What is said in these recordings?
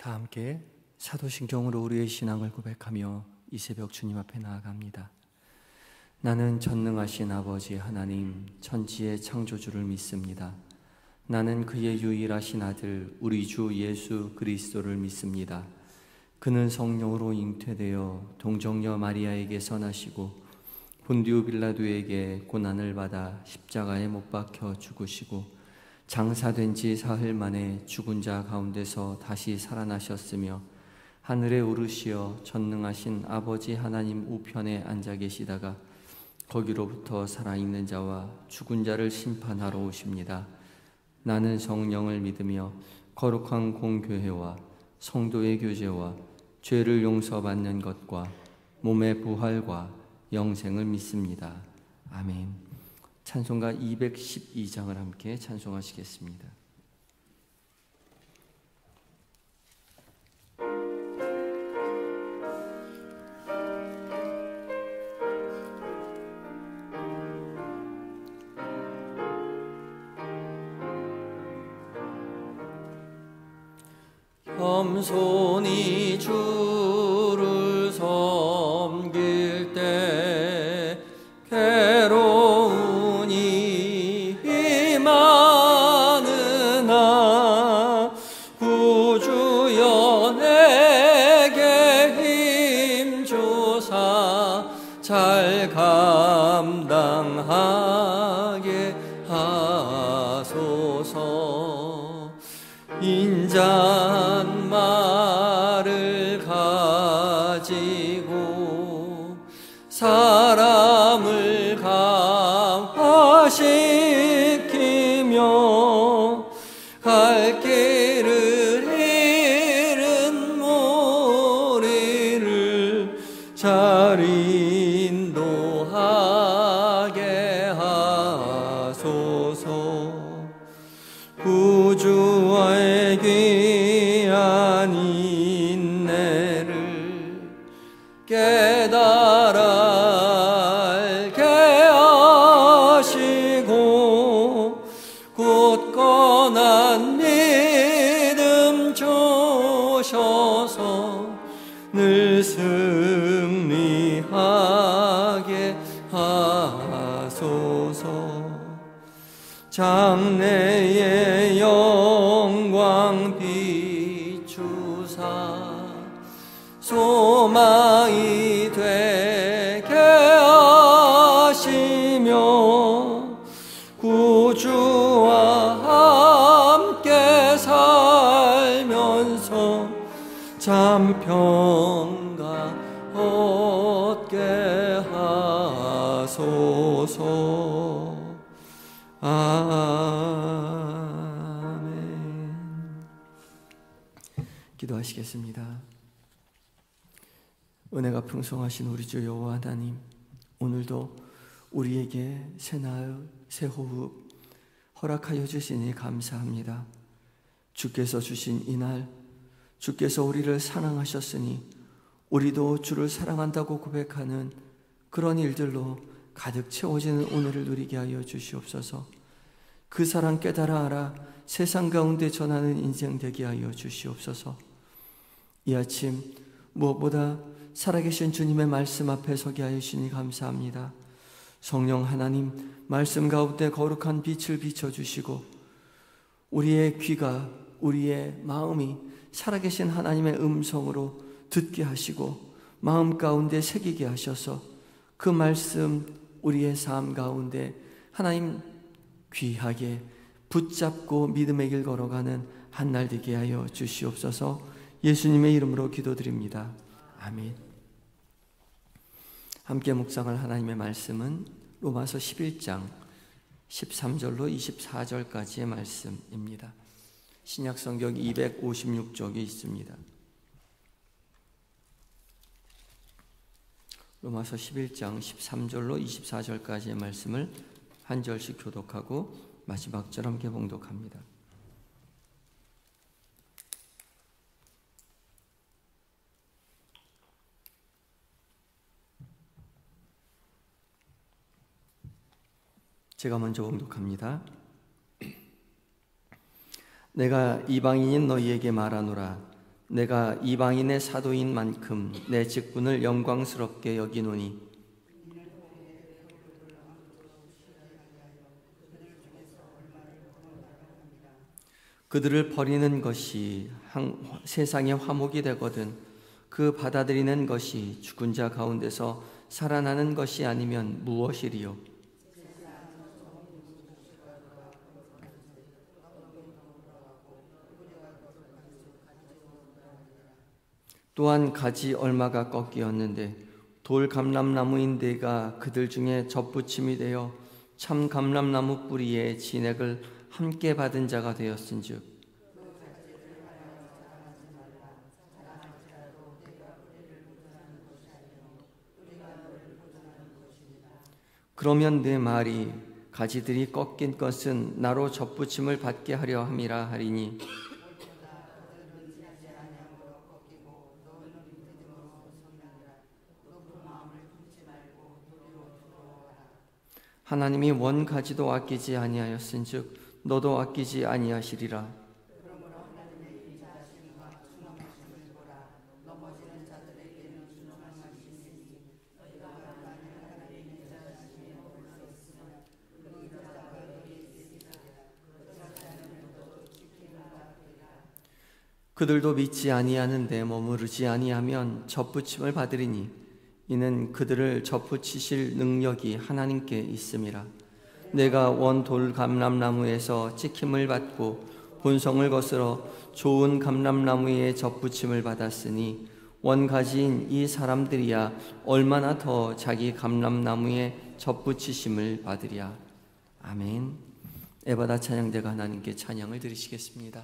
다 함께 사도신경으로 우리의 신앙을 고백하며 이 새벽 주님 앞에 나아갑니다. 나는 전능하신 아버지 하나님 천지의 창조주를 믿습니다. 나는 그의 유일하신 아들 우리 주 예수 그리스도를 믿습니다. 그는 성령으로 잉태되어 동정녀 마리아에게서 나시고 본디오 빌라도에게 고난을 받아 십자가에 못 박혀 죽으시고 장사된 지 사흘 만에 죽은 자 가운데서 다시 살아나셨으며 하늘에 오르시어 전능하신 아버지 하나님 우편에 앉아 계시다가 거기로부터 살아있는 자와 죽은 자를 심판하러 오십니다. 나는 성령을 믿으며 거룩한 공교회와 성도의 교제와 죄를 용서받는 것과 몸의 부활과 영생을 믿습니다. 아멘. 찬송가 212장을 함께 찬송하시겠습니다. 겸손히 주를 섬길 때 괴로우니 힘많으나 구주여 내게 힘주사 잘 감당하게 하소서. 인잣말을 가지고 사람을 감화시키며 갈 길을 잃은 무리를 잘 인도하게 하소서. 구주와의 귀한 인내를 깨달아 알게 하시고 굳건한 믿음 주셔서 늘 승리하게 하소서. 장래의 영광 비추사 소망이 되게 하시며 구주와 함께 살면서 참 평강 얻게 하소서. 아멘. 기도하시겠습니다. 은혜가 풍성하신 우리 주 여호와 하나님, 오늘도 우리에게 새 나흘, 새 호흡 허락하여 주시니 감사합니다. 주께서 주신 이날, 주께서 우리를 사랑하셨으니 우리도 주를 사랑한다고 고백하는 그런 일들로 가득 채워지는 오늘을 누리게 하여 주시옵소서. 그 사랑 깨달아 알아 세상 가운데 전하는 인생 되게 하여 주시옵소서. 이 아침 무엇보다 살아계신 주님의 말씀 앞에 서게 하여 주시니 감사합니다. 성령 하나님, 말씀 가운데 거룩한 빛을 비춰주시고 우리의 귀가, 우리의 마음이 살아계신 하나님의 음성으로 듣게 하시고 마음 가운데 새기게 하셔서 그 말씀 우리의 삶 가운데 하나님 귀하게 붙잡고 믿음의 길 걸어가는 한날 되게 하여 주시옵소서. 예수님의 이름으로 기도드립니다. 아멘. 함께 묵상할 하나님의 말씀은 로마서 11장 13절로 24절까지의 말씀입니다. 신약성경 256쪽에 있습니다. 로마서 11장 13절로 24절까지의 말씀을 한 절씩 교독하고 마지막 절 함께 봉독합니다. 제가 먼저 봉독합니다. 내가 이방인인 너희에게 말하노라. 내가 이방인의 사도인 만큼 내 직분을 영광스럽게 여기노니 그들을 버리는 것이 세상의 화목이 되거든 그 받아들이는 것이 죽은 자 가운데서 살아나는 것이 아니면 무엇이리요? 또한 가지 얼마가 꺾이었는데 돌 감람나무인데가 그들 중에 접붙임이 되어 참 감람나무 뿌리에 진액을 함께 받은 자가 되었은즉 그러면 내 말이 가지들이 꺾인 것은 나로 접붙임을 받게 하려 함이라 하리니 하나님이 원 가지도 아끼지 아니하였은즉 너도 아끼지 아니하시리라. 그들도 믿지 아니하는데 머무르지 아니하면 접붙임을 받으리니 이는 그들을 접붙이실 능력이 하나님께 있음이라. 내가 원 돌 감람나무에서 찍힘을 받고 본성을 거스러 좋은 감람나무에 접붙임을 받았으니 원가지인 이 사람들이야 얼마나 더 자기 감람나무에 접붙이심을 받으랴. 아멘. 에바다 찬양대가 하나님께 찬양을 드리시겠습니다.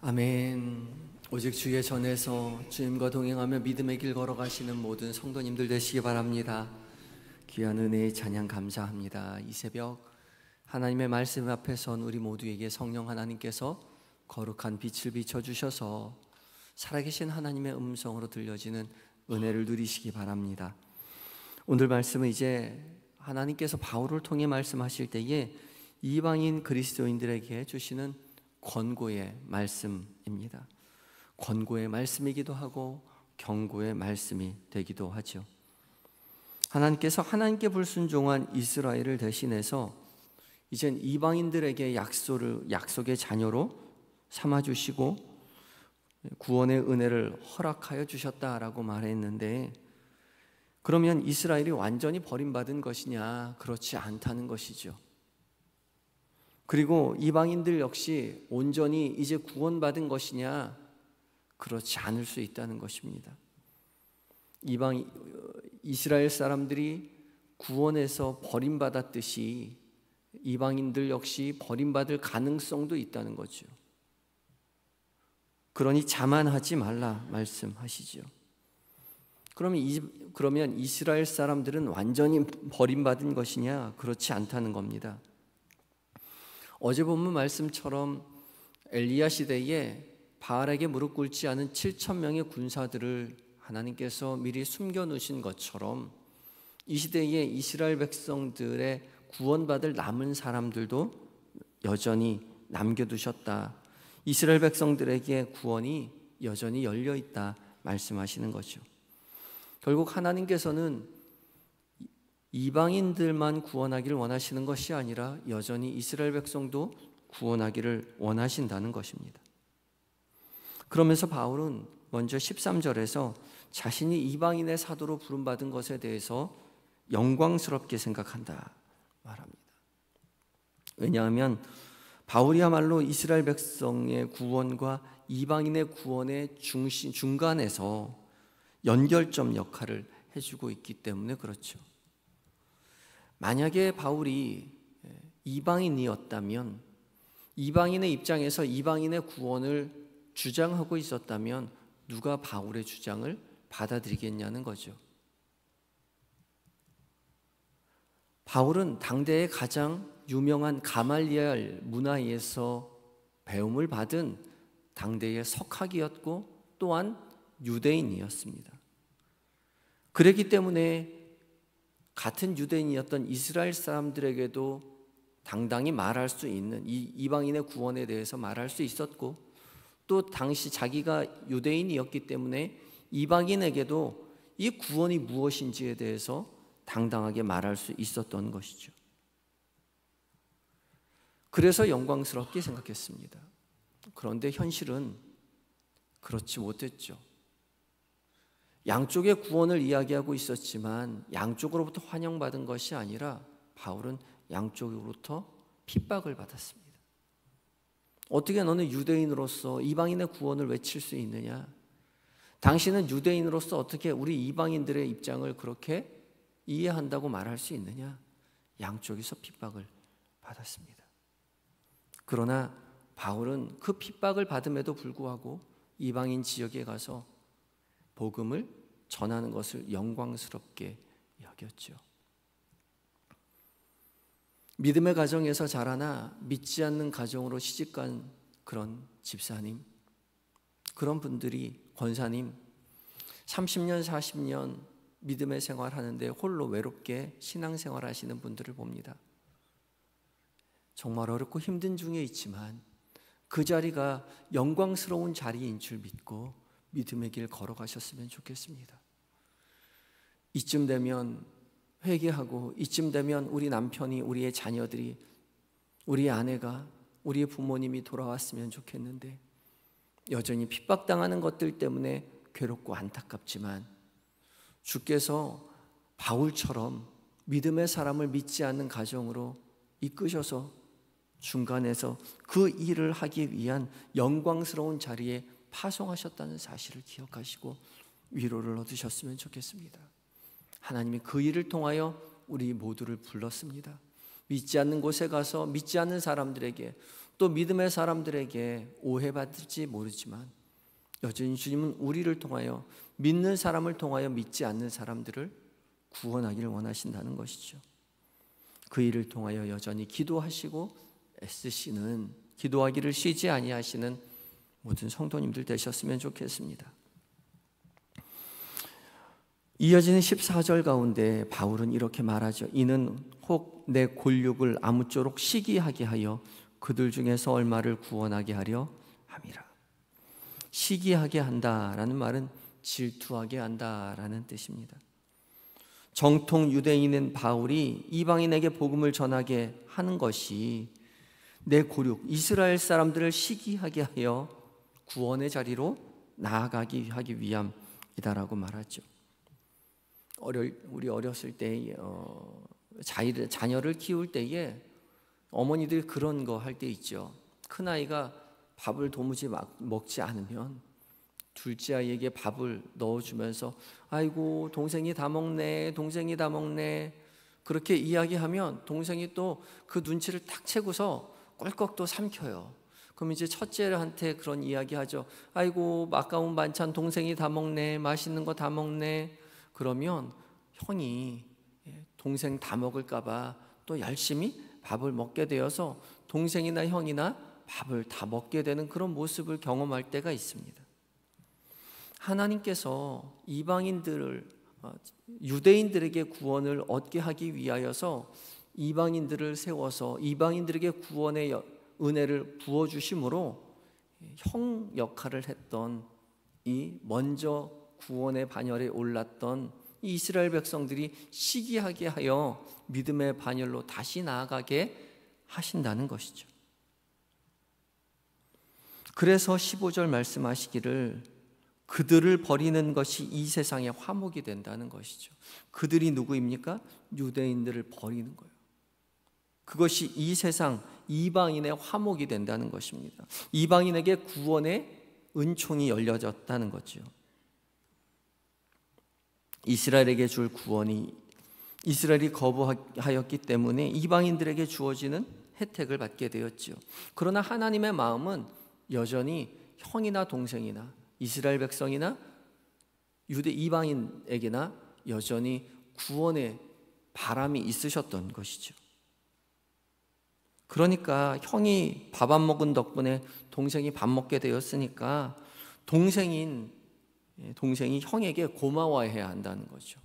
아멘. 오직 주의 전에서 주님과 동행하며 믿음의 길 걸어가시는 모든 성도님들 되시기 바랍니다. 귀한 은혜의 찬양 감사합니다. 이 새벽 하나님의 말씀 앞에 선 우리 모두에게 성령 하나님께서 거룩한 빛을 비춰주셔서 살아계신 하나님의 음성으로 들려지는 은혜를 누리시기 바랍니다. 오늘 말씀은 이제 하나님께서 바울을 통해 말씀하실 때에 이방인 그리스도인들에게 주시는 권고의 말씀입니다. 권고의 말씀이기도 하고 경고의 말씀이 되기도 하죠. 하나님께서 하나님께 불순종한 이스라엘을 대신해서 이젠 이방인들에게 약속의 자녀로 삼아주시고 구원의 은혜를 허락하여 주셨다라고 말했는데, 그러면 이스라엘이 완전히 버림받은 것이냐? 그렇지 않다는 것이죠. 그리고 이방인들 역시 온전히 이제 구원받은 것이냐? 그렇지 않을 수 있다는 것입니다. 이스라엘 사람들이 구원에서 버림받았듯이 이방인들 역시 버림받을 가능성도 있다는 거죠. 그러니 자만하지 말라 말씀하시죠. 그러면 이스라엘 사람들은 완전히 버림받은 것이냐? 그렇지 않다는 겁니다. 어제 본문 말씀처럼 엘리야 시대에 바알에게 무릎 꿇지 않은 7,000명의 군사들을 하나님께서 미리 숨겨놓으신 것처럼 이 시대에 이스라엘 백성들의 구원받을 남은 사람들도 여전히 남겨두셨다. 이스라엘 백성들에게 구원이 여전히 열려있다 말씀하시는 거죠. 결국 하나님께서는 이방인들만 구원하기를 원하시는 것이 아니라 여전히 이스라엘 백성도 구원하기를 원하신다는 것입니다. 그러면서 바울은 먼저 13절에서 자신이 이방인의 사도로 부름받은 것에 대해서 영광스럽게 생각한다 말합니다. 왜냐하면 바울이야말로 이스라엘 백성의 구원과 이방인의 구원의 중간에서 연결점 역할을 해주고 있기 때문에 그렇죠. 만약에 바울이 이방인이었다면, 이방인의 입장에서 이방인의 구원을 주장하고 있었다면 누가 바울의 주장을 받아들이겠냐는 거죠. 바울은 당대의 가장 유명한 가말리엘 문화에서 배움을 받은 당대의 석학이었고 또한 유대인이었습니다. 그렇기 때문에 같은 유대인이었던 이스라엘 사람들에게도 당당히 말할 수 있는, 이 이방인의 구원에 대해서 말할 수 있었고, 또 당시 자기가 유대인이었기 때문에 이방인에게도 이 구원이 무엇인지에 대해서 당당하게 말할 수 있었던 것이죠. 그래서 영광스럽게 생각했습니다. 그런데 현실은 그렇지 못했죠. 양쪽의 구원을 이야기하고 있었지만 양쪽으로부터 환영받은 것이 아니라 바울은 양쪽으로부터 핍박을 받았습니다. 어떻게 너는 유대인으로서 이방인의 구원을 외칠 수 있느냐? 당신은 유대인으로서 어떻게 우리 이방인들의 입장을 그렇게 이해한다고 말할 수 있느냐? 양쪽에서 핍박을 받았습니다. 그러나 바울은 그 핍박을 받음에도 불구하고 이방인 지역에 가서 복음을 전하는 것을 영광스럽게 여겼죠. 믿음의 가정에서 자라나 믿지 않는 가정으로 시집간 그런 집사님, 그런 분들이, 권사님, 30년, 40년 믿음의 생활하는데 홀로 외롭게 신앙생활 하시는 분들을 봅니다. 정말 어렵고 힘든 중에 있지만 그 자리가 영광스러운 자리인 줄 믿고 믿음의 길 걸어가셨으면 좋겠습니다. 이쯤 되면 회개하고, 이쯤 되면 우리 남편이, 우리의 자녀들이, 우리의 아내가, 우리의 부모님이 돌아왔으면 좋겠는데 여전히 핍박당하는 것들 때문에 괴롭고 안타깝지만 주께서 바울처럼 믿음의 사람을 믿지 않는 가정으로 이끄셔서 중간에서 그 일을 하기 위한 영광스러운 자리에 파송하셨다는 사실을 기억하시고 위로를 얻으셨으면 좋겠습니다. 하나님이 그 일을 통하여 우리 모두를 불렀습니다. 믿지 않는 곳에 가서 믿지 않는 사람들에게, 또 믿음의 사람들에게 오해받을지 모르지만 여전히 주님은 우리를 통하여, 믿는 사람을 통하여 믿지 않는 사람들을 구원하기를 원하신다는 것이죠. 그 일을 통하여 여전히 기도하시고 애쓰시는, 기도하기를 쉬지 아니하시는 모든 성도님들 되셨으면 좋겠습니다. 이어지는 14절 가운데 바울은 이렇게 말하죠. 이는 혹 내 골육을 아무쪼록 시기하게 하여 그들 중에서 얼마를 구원하게 하려 함이라. 시기하게 한다라는 말은 질투하게 한다라는 뜻입니다. 정통 유대인인 바울이 이방인에게 복음을 전하게 하는 것이 내 고륙 이스라엘 사람들을 시기하게 하여 구원의 자리로 나아가기 하기 위함이다라고 말하죠. 우리 어렸을 때 자녀를 키울 때에 어머니들이 그런 거 할 때 있죠. 큰아이가 밥을 도무지 먹지 않으면 둘째 아이에게 밥을 넣어주면서 아이고 동생이 다 먹네, 동생이 다 먹네, 그렇게 이야기하면 동생이 또 그 눈치를 탁 채고서 꿀꺽 또 삼켜요. 그럼 이제 첫째한테 그런 이야기 하죠. 아이고 아까운 반찬 동생이 다 먹네, 맛있는 거 다 먹네. 그러면 형이 동생 다 먹을까봐 또 열심히 밥을 먹게 되어서 동생이나 형이나 밥을 다 먹게 되는 그런 모습을 경험할 때가 있습니다. 하나님께서 이방인들을 유대인들에게 구원을 얻게 하기 위하여서 이방인들을 세워서 이방인들에게 구원의 은혜를 부어주심으로 형 역할을 했던 이 먼저 구원의 반열에 올랐던 이 이스라엘 백성들이 시기하게 하여 믿음의 반열로 다시 나아가게 하신다는 것이죠. 그래서 15절 말씀하시기를 그들을 버리는 것이 이 세상의 화목이 된다는 것이죠. 그들이 누구입니까? 유대인들을 버리는 거예요. 그것이 이 세상 이방인의 화목이 된다는 것입니다. 이방인에게 구원의 은총이 열려졌다는 거죠. 이스라엘에게 줄 구원이 이스라엘이 거부하였기 때문에 이방인들에게 주어지는 혜택을 받게 되었죠. 그러나 하나님의 마음은 여전히 형이나 동생이나 이스라엘 백성이나 유대 이방인에게나 여전히 구원의 바람이 있으셨던 것이죠. 그러니까 형이 밥 안 먹은 덕분에 동생이 밥 먹게 되었으니까 동생이 형에게 고마워해야 한다는 거죠.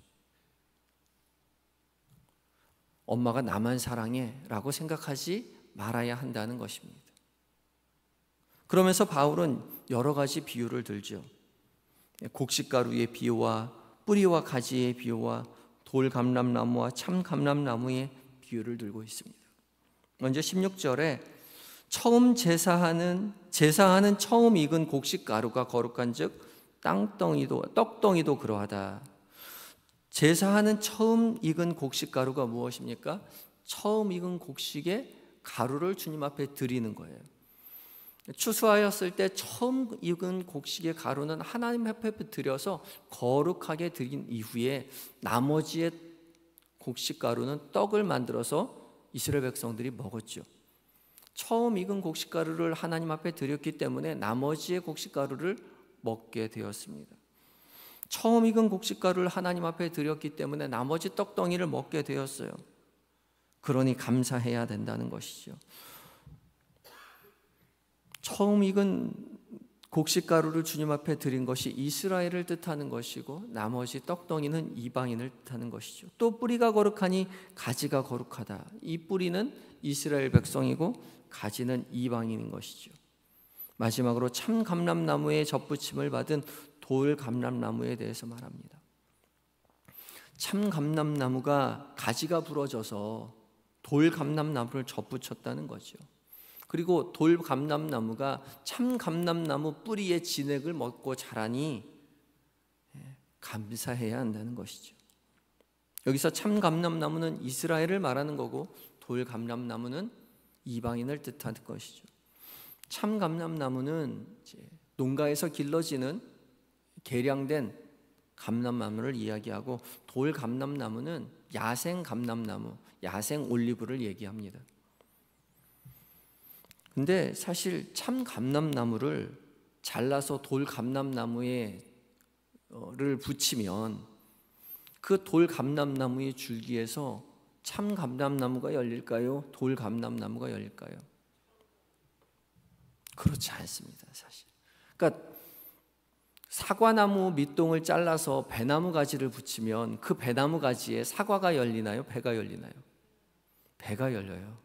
엄마가 나만 사랑해 라고 생각하지 말아야 한다는 것입니다. 그러면서 바울은 여러 가지 비유를 들죠. 곡식가루의 비유와 뿌리와 가지의 비유와 돌감람나무와 참감람나무의 비유를 들고 있습니다. 먼저 16절에 처음 제사하는 처음 익은 곡식가루가 거룩한즉 떡덩이도 그러하다. 제사하는 처음 익은 곡식가루가 무엇입니까? 처음 익은 곡식의 가루를 주님 앞에 드리는 거예요. 추수하였을 때 처음 익은 곡식의 가루는 하나님 앞에 드려서 거룩하게 드린 이후에 나머지의 곡식가루는 떡을 만들어서 이스라엘 백성들이 먹었죠. 처음 익은 곡식가루를 하나님 앞에 드렸기 때문에 나머지의 곡식가루를 먹게 되었습니다. 처음 익은 곡식가루를 하나님 앞에 드렸기 때문에 나머지 떡덩이를 먹게 되었어요. 그러니 감사해야 된다는 것이죠. 처음 익은 곡식가루를 주님 앞에 드린 것이 이스라엘을 뜻하는 것이고 나머지 떡덩이는 이방인을 뜻하는 것이죠. 또 뿌리가 거룩하니 가지가 거룩하다. 이 뿌리는 이스라엘 백성이고 가지는 이방인인 것이죠. 마지막으로 참감람나무의 접붙임을 받은 돌감람나무에 대해서 말합니다. 참감람나무가 가지가 부러져서 돌감람나무를 접붙였다는 거죠. 그리고 돌감람나무가 참감람나무 뿌리의 진액을 먹고 자라니 감사해야 한다는 것이죠. 여기서 참감람나무는 이스라엘을 말하는 거고 돌감람나무는 이방인을 뜻하는 것이죠. 참감람나무는 농가에서 길러지는 개량된 감람나무를 이야기하고 돌감람나무는 야생 감람나무, 야생 올리브를 얘기합니다. 근데 사실 참감람나무를 잘라서 돌감람나무를 붙이면 그 돌감람나무의 줄기에서 참감람나무가 열릴까요? 돌감람나무가 열릴까요? 그렇지 않습니다, 사실. 그러니까 사과나무 밑동을 잘라서 배나무 가지를 붙이면 그 배나무 가지에 사과가 열리나요? 배가 열리나요? 배가 열려요.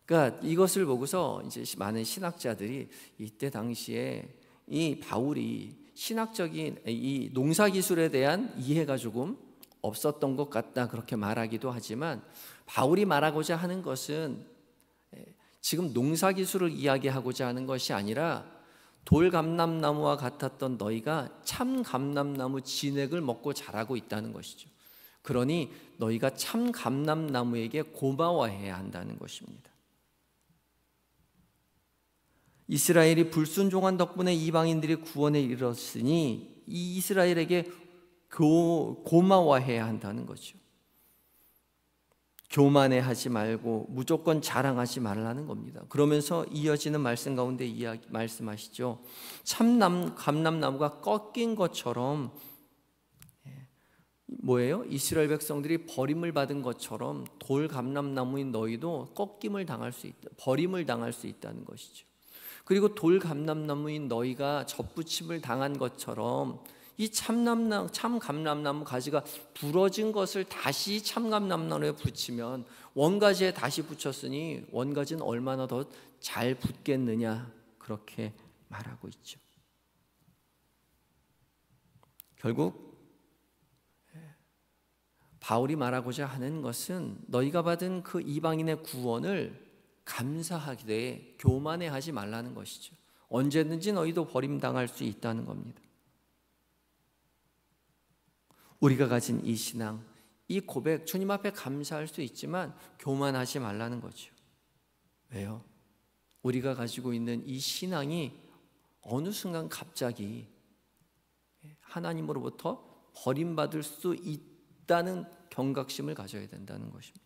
그러니까 이것을 보고서 이제 많은 신학자들이 이때 당시에 이 바울이 신학적인 이 농사 기술에 대한 이해가 조금 없었던 것 같다 그렇게 말하기도 하지만 바울이 말하고자 하는 것은 지금 농사 기술을 이야기하고자 하는 것이 아니라 돌감람나무와 같았던 너희가 참 감람나무 진액을 먹고 자라고 있다는 것이죠. 그러니 너희가 참 감람나무에게 고마워해야 한다는 것입니다. 이스라엘이 불순종한 덕분에 이방인들이 구원에 이르렀으니 이 이스라엘에게 고마워해야 한다는 거죠. 교만해하지 말고 무조건 자랑하지 말라는 겁니다. 그러면서 이어지는 말씀 가운데 말씀하시죠. 참 감람나무가 꺾인 것처럼, 뭐예요? 이스라엘 백성들이 버림을 받은 것처럼 돌 감람나무인 너희도 꺾임을 당할 수 있다, 버림을 당할 수 있다는 것이죠. 그리고 돌 감람나무인 너희가 접붙임을 당한 것처럼 이 참 감람나무 가지가 부러진 것을 다시 참 감람나무에 붙이면 원가지에 다시 붙였으니 원가지는 얼마나 더 잘 붙겠느냐, 그렇게 말하고 있죠. 결국 바울이 말하고자 하는 것은 너희가 받은 그 이방인의 구원을 감사하게 교만해하지 말라는 것이죠. 언제든지 너희도 버림당할 수 있다는 겁니다. 우리가 가진 이 신앙, 이 고백, 주님 앞에 감사할 수 있지만 교만하지 말라는 거죠. 왜요? 우리가 가지고 있는 이 신앙이 어느 순간 갑자기 하나님으로부터 버림받을 수 있다는 경각심을 가져야 된다는 것입니다.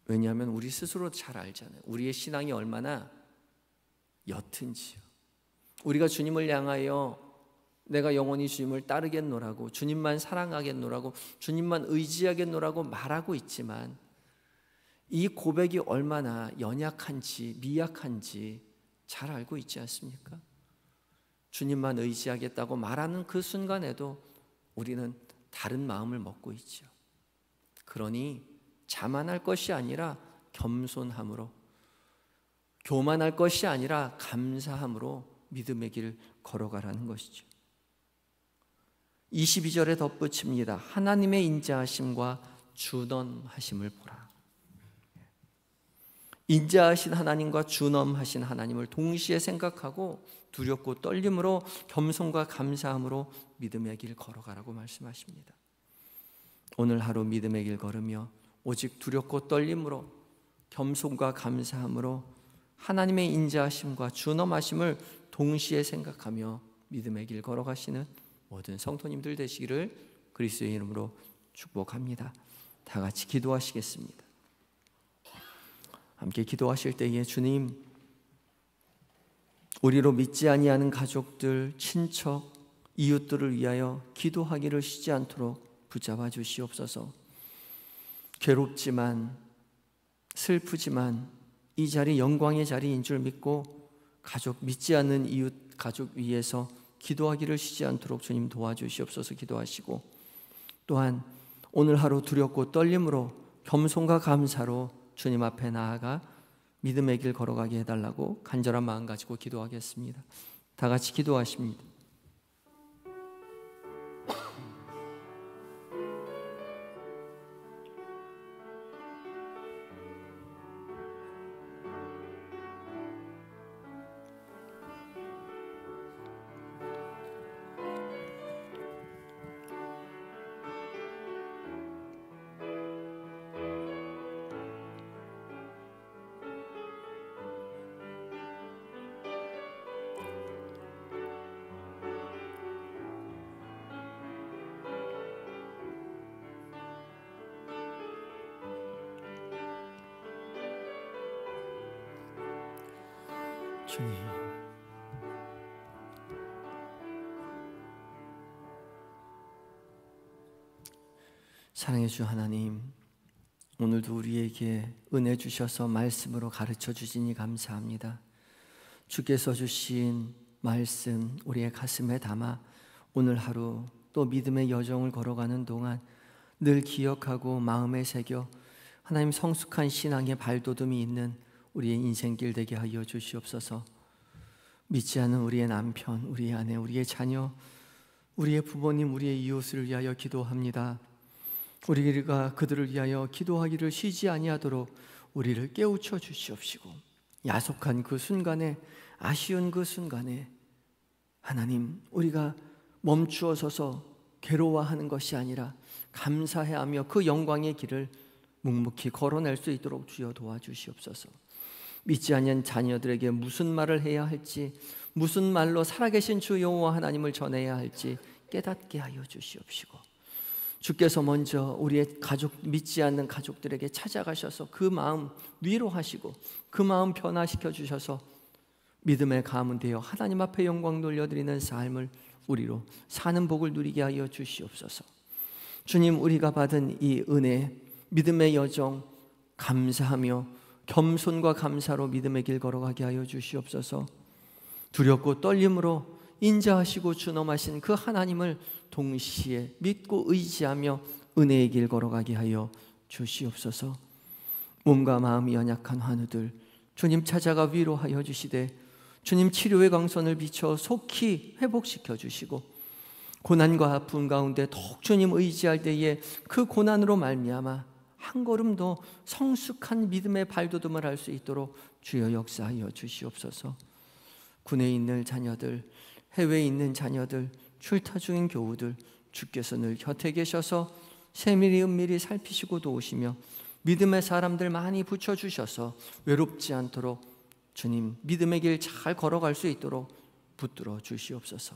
왜냐하면 우리 스스로 잘 알잖아요. 우리의 신앙이 얼마나 옅은지요. 우리가 주님을 향하여 내가 영원히 주님을 따르겠노라고, 주님만 사랑하겠노라고, 주님만 의지하겠노라고 말하고 있지만 이 고백이 얼마나 연약한지 미약한지 잘 알고 있지 않습니까? 주님만 의지하겠다고 말하는 그 순간에도 우리는 다른 마음을 먹고 있죠. 그러니 자만할 것이 아니라 겸손함으로, 교만할 것이 아니라 감사함으로 믿음의 길 걸어가라는 것이죠. 22절에 덧붙입니다. 하나님의 인자하심과 준엄하심을 보라. 인자하신 하나님과 준엄하신 하나님을 동시에 생각하고 두렵고 떨림으로 겸손과 감사함으로 믿음의 길 걸어가라고 말씀하십니다. 오늘 하루 믿음의 길 걸으며 오직 두렵고 떨림으로 겸손과 감사함으로 하나님의 인자하심과 준엄하심을 동시에 생각하며 믿음의 길 걸어가시는 모든 성도님들 되시기를 그리스도의 이름으로 축복합니다. 다 같이 기도하시겠습니다. 함께 기도하실 때에 주님, 우리로 믿지 아니하는 가족들, 친척, 이웃들을 위하여 기도하기를 쉬지 않도록 붙잡아 주시옵소서. 괴롭지만 슬프지만 이 자리 영광의 자리인 줄 믿고 가족, 믿지 않는 이웃 가족 위해서 기도하기를 쉬지 않도록 주님 도와주시옵소서. 기도하시고 또한 오늘 하루 두렵고 떨림으로 겸손과 감사로 주님 앞에 나아가 믿음의 길 걸어가게 해달라고 간절한 마음 가지고 기도하겠습니다. 다 같이 기도하십니다. 주님, 사랑해 주 하나님, 오늘도 우리에게 은혜 주셔서 말씀으로 가르쳐 주시니 감사합니다. 주께서 주신 말씀 우리의 가슴에 담아 오늘 하루 또 믿음의 여정을 걸어가는 동안 늘 기억하고 마음에 새겨 하나님 성숙한 신앙의 발돋움이 있는 우리의 인생길 되게 하여 주시옵소서. 믿지 않는 우리의 남편, 우리의 아내, 우리의 자녀, 우리의 부모님, 우리의 이웃을 위하여 기도합니다. 우리가 그들을 위하여 기도하기를 쉬지 아니하도록 우리를 깨우쳐 주시옵시고, 야속한 그 순간에, 아쉬운 그 순간에 하나님, 우리가 멈추어 서서 괴로워하는 것이 아니라 감사해하며 그 영광의 길을 묵묵히 걸어낼 수 있도록 주여 도와주시옵소서. 믿지 않는 자녀들에게 무슨 말을 해야 할지, 무슨 말로 살아계신 주 여호와 하나님을 전해야 할지 깨닫게 하여 주시옵시고, 주께서 먼저 우리의 믿지 않는 가족들에게 찾아가셔서 그 마음 위로하시고 그 마음 변화시켜 주셔서 믿음의 가문 되어 하나님 앞에 영광 돌려드리는 삶을 우리로 사는 복을 누리게 하여 주시옵소서. 주님, 우리가 받은 이 은혜, 믿음의 여정 감사하며 겸손과 감사로 믿음의 길 걸어가게 하여 주시옵소서. 두렵고 떨림으로 인자하시고 준엄하신 그 하나님을 동시에 믿고 의지하며 은혜의 길 걸어가게 하여 주시옵소서. 몸과 마음이 연약한 환우들 주님 찾아가 위로하여 주시되, 주님 치료의 광선을 비춰 속히 회복시켜 주시고, 고난과 아픔 가운데 더욱 주님 의지할 때에 그 고난으로 말미암아 한 걸음 더 성숙한 믿음의 발돋움을 할 수 있도록 주여 역사하여 주시옵소서. 군에 있는 자녀들, 해외에 있는 자녀들, 출타 중인 교우들, 주께서 늘 곁에 계셔서 세밀히 은밀히 살피시고 도우시며 믿음의 사람들 많이 붙여주셔서 외롭지 않도록 주님 믿음의 길 잘 걸어갈 수 있도록 붙들어 주시옵소서.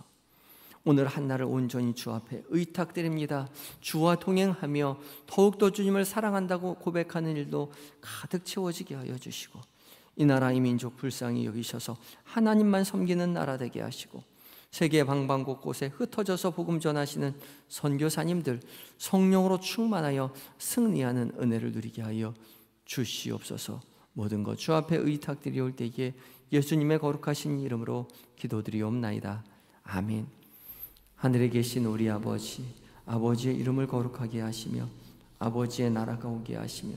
오늘 한날을 온전히 주 앞에 의탁드립니다. 주와 동행하며 더욱더 주님을 사랑한다고 고백하는 일도 가득 채워지게 하여 주시고, 이 나라 이 민족 불쌍히 여기셔서 하나님만 섬기는 나라 되게 하시고, 세계 방방 곳곳에 흩어져서 복음 전하시는 선교사님들 성령으로 충만하여 승리하는 은혜를 누리게 하여 주시옵소서. 모든 것 주 앞에 의탁드리올 때에 예수님의 거룩하신 이름으로 기도드리옵나이다. 아멘. 하늘에 계신 우리 아버지, 아버지의 이름을 거룩하게 하시며 아버지의 나라가 오게 하시며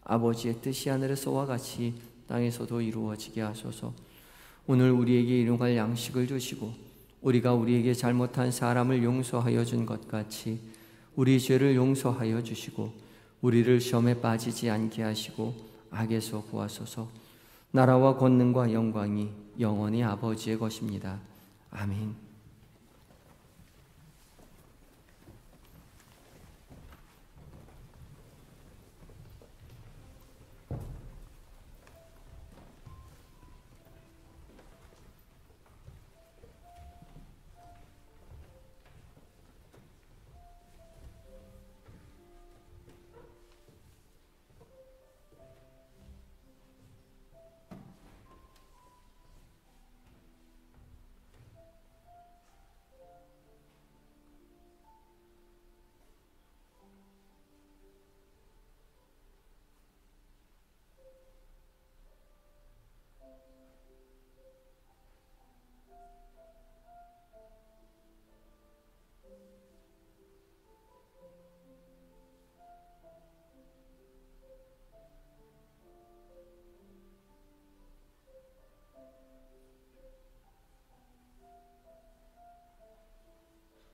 아버지의 뜻이 하늘에서와 같이 땅에서도 이루어지게 하소서. 오늘 우리에게 일용할 양식을 주시고 우리가 우리에게 잘못한 사람을 용서하여 준 것 같이 우리 죄를 용서하여 주시고 우리를 시험에 빠지지 않게 하시고 악에서 구하소서. 나라와 권능과 영광이 영원히 아버지의 것입니다. 아멘.